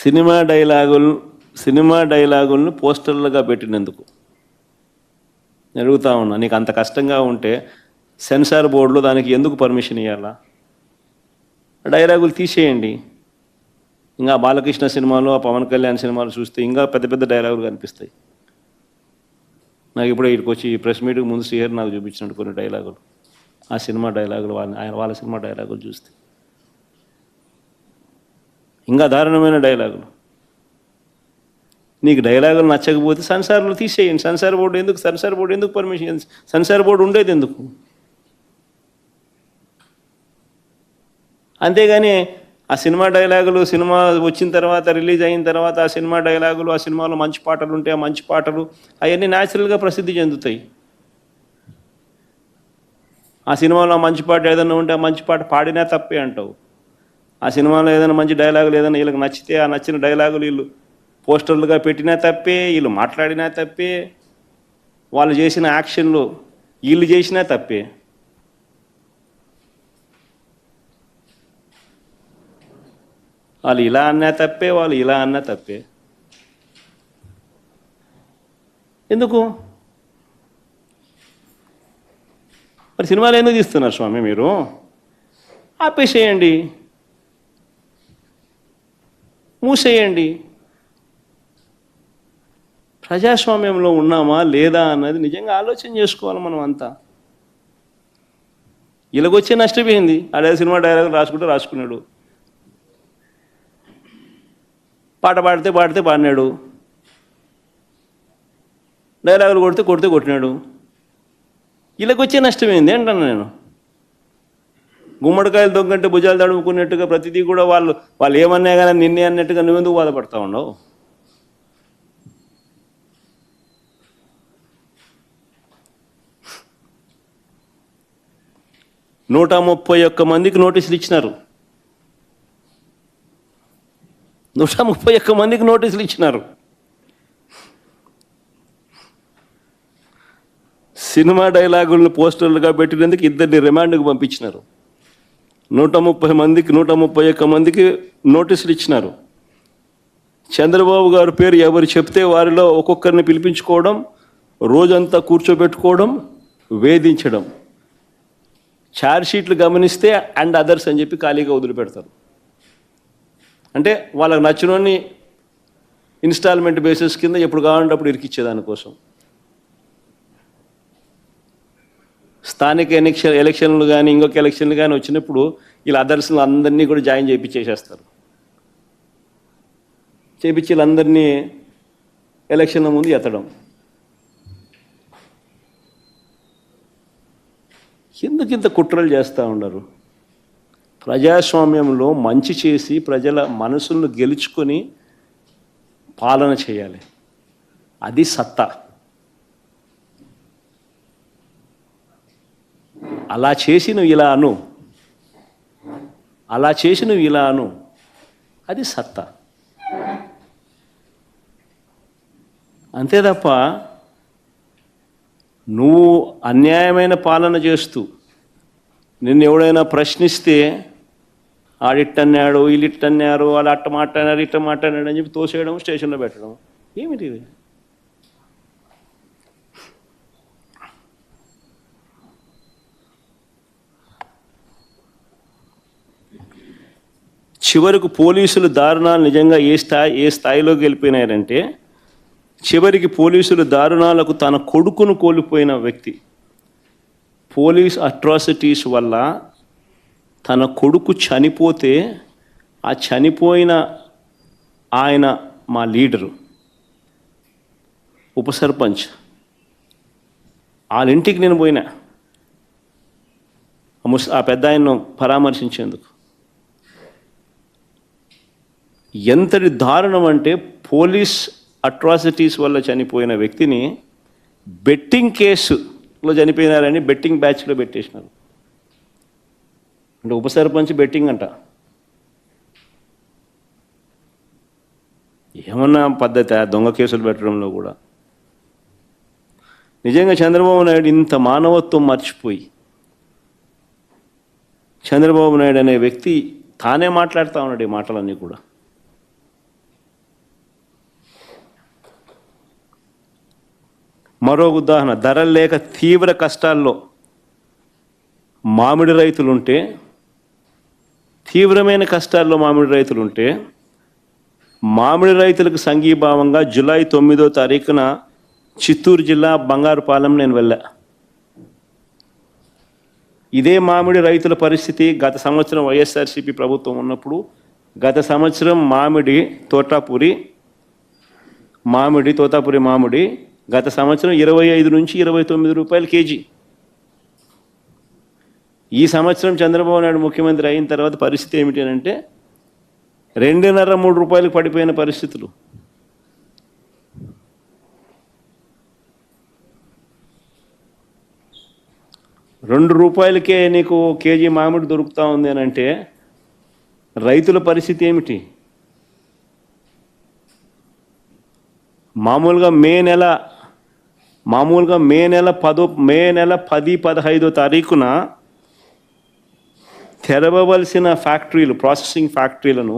Cinema డైలాగులను పోస్టర్లుగా పెట్టినందుకు అడుగుతా ఉన్నా. నీకు అంత కష్టంగా ఉంటే సెన్సార్ బోర్డులో దానికి ఎందుకు పర్మిషన్ ఇవ్వాలా? డైలాగులు తీసేయండి. ఇంకా బాలకృష్ణ సినిమాలు, ఆ పవన్ కళ్యాణ్ సినిమాలు చూస్తే ఇంకా పెద్ద పెద్ద డైలాగులు కనిపిస్తాయి. నాకు ఇప్పుడు ఇక్కడికి వచ్చి ప్రెస్ మీట్కి ముందు శ్రీహరి నాకు చూపించినట్టు కొన్ని డైలాగులు, ఆ సినిమా డైలాగులు, వాళ్ళ సినిమా డైలాగులు చూస్తే ఇంకా దారుణమైన డైలాగులు. నీకు డైలాగులు నచ్చకపోతే సెన్సార్లు తీసేయండి. సెన్సార్ బోర్డు ఎందుకు పర్మిషన్? సెన్సార్ బోర్డు ఉండేది ఎందుకు? అంతేగాని ఆ సినిమా డైలాగులు సినిమా వచ్చిన తర్వాత, రిలీజ్ అయిన తర్వాత ఆ సినిమా డైలాగులు, ఆ సినిమాలో మంచి పాటలు ఉంటే ఆ మంచి పాటలు అవన్నీ న్యాచురల్గా ప్రసిద్ధి చెందుతాయి. ఆ సినిమాలో మంచి పాట ఏదైనా ఉంటే ఆ మంచి పాట పాడినా తప్పే అంటావు. ఆ సినిమాలో ఏదైనా మంచి డైలాగులు ఏదైనా వీళ్ళకి నచ్చితే ఆ నచ్చిన డైలాగులు వీళ్ళు పోస్టర్లుగా పెట్టినా తప్పే, వీళ్ళు మాట్లాడినా తప్పే, వాళ్ళు చేసిన యాక్షన్లు వీళ్ళు చేసినా తప్పే. వాళ్ళు ఇలా అన్నా తప్పే, వాళ్ళు ఇలా అన్నా తప్పే. ఎందుకు మరి సినిమాలు ఎందుకు తీస్తున్నారు స్వామి మీరు? ఆపేసేయండి, మూసేయండి. ప్రజాస్వామ్యంలో ఉన్నామా లేదా అన్నది నిజంగా ఆలోచన చేసుకోవాలి మనం అంతా. ఇలాగొచ్చే నష్టపోయింది. అదే సినిమా డైలాగులు రాసుకున్నాడు, పాట పాడితే పాడినాడు, డైలాగులు కొడితే కొట్టినాడు. ఇలాగొచ్చే నష్టమైంది అంటాను నేను. గుమ్మడికాయలు దొంగంటే భుజాలు తడుముకున్నట్టుగా ప్రతిదీ కూడా వాళ్ళు ఏమన్నా కానీ నిన్నే అన్నట్టుగా నువ్వెందుకు బాధపడతా ఉండవు? నూట 131 మందికి నోటీసులు ఇచ్చినారు. 131 మందికి నోటీసులు ఇచ్చినారు. సినిమా డైలాగులను పోస్టర్లుగా పెట్టినందుకు 2 రిమాండ్కి పంపించినారు. 131 మందికి నోటీసులు ఇచ్చినారు. చంద్రబాబు గారి పేరు ఎవరు చెప్తే వారిలో ఒక్కొక్కరిని పిలిపించుకోవడం, రోజంతా కూర్చోబెట్టుకోవడం, వేధించడం. ఛార్జ్షీట్లు గమనిస్తే అండ్ అదర్స్ అని చెప్పి ఖాళీగా వదిలిపెడతారు. అంటే వాళ్ళకి నచ్చినోని ఇన్స్టాల్మెంట్ బేసిస్ కింద ఎప్పుడు కావాలంటే అప్పుడు ఇరికిచ్చేదానికోసం. స్థానిక ఎలక్షన్లు కానీ ఇంకొక ఎలక్షన్లు కానీ వచ్చినప్పుడు వీళ్ళ అదర్స్లు అందరినీ కూడా జాయిన్ చేయించేసేస్తారు. చేయించి వీళ్ళందరినీ ఎలక్షన్ల ముందు ఎత్తడం. ఎందుకు ఇంత కుట్రలు చేస్తూ ఉండరు? ప్రజాస్వామ్యంలో మంచి చేసి ప్రజల మనసులను గెలుచుకొని పాలన చేయాలి. అది సత్తా. అలా చేసి నువ్వు ఇలా అను, అది సత్తా. అంతే తప్ప నువ్వు అన్యాయమైన పాలన చేస్తూ నిన్ను ఎవడైనా ప్రశ్నిస్తే ఆడిట్టన్నాడు, వీళ్ళిట్టన్నారు, వాళ్ళు అట్ట మాట్లాడారు, ఇట్ట మాట్లాడాడు అని చెప్పి తోసేయడం, స్టేషన్లో పెట్టడం. ఏమిటి ఇది? చివరకు పోలీసులు దారుణాలు నిజంగా ఏ స్థాయిలోకి వెళ్ళిపోయినారంటే, చివరికి పోలీసులు దారుణాలకు తన కొడుకును కోల్పోయిన వ్యక్తి. పోలీస్ అట్రాసిటీస్ వల్ల తన కొడుకు చనిపోతే ఆ చనిపోయిన ఆయన మా లీడరు, ఉప సర్పంచ్, వాళ్ళ ఇంటికి నేను పోయినా ఆ పెద్ద ఆయన్ను పరామర్శించేందుకు. ఎంతటి దారుణం అంటే, పోలీస్ అట్రాసిటీస్ వల్ల చనిపోయిన వ్యక్తిని బెట్టింగ్ కేసులో చనిపోయినారని బెట్టింగ్ బ్యాచ్లో పెట్టేసినారు. అంటే ఉప సర్పంచ్ బెట్టింగ్ అంట. ఏమన్నా పద్ధతి దొంగ కేసులు పెట్టడంలో కూడా? నిజంగా చంద్రబాబు నాయుడు ఇంత మానవత్వం మర్చిపోయి, చంద్రబాబు నాయుడు అనే వ్యక్తి తానే మాట్లాడుతూ ఉన్నాడు ఈ మాటలన్నీ కూడా. మరో ఉదాహరణ, ధరలు లేక తీవ్ర కష్టాల్లో మామిడి రైతులుంటే, తీవ్రమైన కష్టాల్లో మామిడి రైతులుంటే, మామిడి రైతులకు సంఘీభావంగా జూలై 9వ తారీఖున చిత్తూరు జిల్లా బంగారుపాలెం నేను వెళ్ళా. ఇదే మామిడి రైతుల పరిస్థితి గత సంవత్సరం వైఎస్ఆర్సీపీ ప్రభుత్వం ఉన్నప్పుడు, గత సంవత్సరం తోతాపురి మామిడి గత సంవత్సరం 25 నుంచి 29 రూపాయలు కేజీ. ఈ సంవత్సరం చంద్రబాబు నాయుడు ముఖ్యమంత్రి అయిన తర్వాత పరిస్థితి ఏమిటి అంటే 2.5-3 రూపాయలకు పడిపోయిన పరిస్థితులు. ₹2 నీకు కేజీ మామిడి దొరుకుతూ ఉంది అని అంటే రైతుల పరిస్థితి ఏమిటి? మామూలుగా మే నెల 10-15 తారీఖున తెరవవలసిన ఫ్యాక్టరీలు, ప్రాసెసింగ్ ఫ్యాక్టరీలను